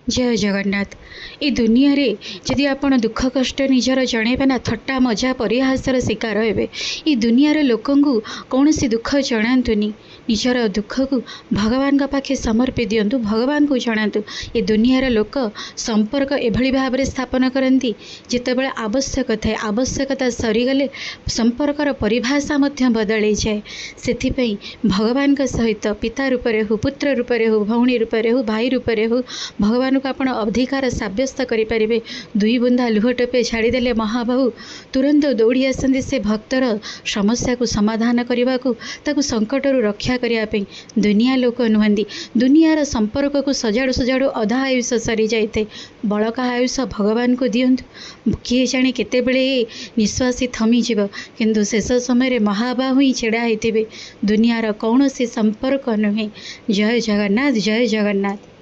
जय जगन्नाथ। ए दुनिया रे जदि आपण दुख कष्ट निजर जणेबे ना थट्टा मजा परिहासर शिकार हेबे। ए दुनियार लोकंकु कौनसी दुख जणातुनी, निजर दुख को भगवान का पाखे समर्पी दियंतु, भगवान को जणातु। ए दुनियार लोक संपर्क एभली भाव में स्थापन करती जितेबाला आवश्यक थाए, आवश्यकता सरीगले संपर्कर परिभाषा मध्य बदली जाए। से भगवान का सहित पिता रूपरे हो, पुत्र रूपरे हो, भौणी रूपरे हो, भाई रूपरे हो, भगवान को आपण अधिकार सब्यस्त करें। दुई बुंदा लुह टोपे छाड़देले महाबाहु तुरंत दौड़ी आसती से भक्तर समस्या को समाधान करने को, ताकू संकटरू रक्षा करने। दुनिया लोक नुहंती, दुनियार संपर्क को सजाड़ू सजाड़ू अधा आयुष सरी जाए। बड़का आयुष भगवान को दियंतु। किए जाने केतेबेले निश्वासी थमीज, किंतु शेष समय महाबाहु ही छेड़ा होते। दुनियार कौन से संपर्क नुहे। जय जगन्नाथ, जय जगन्नाथ।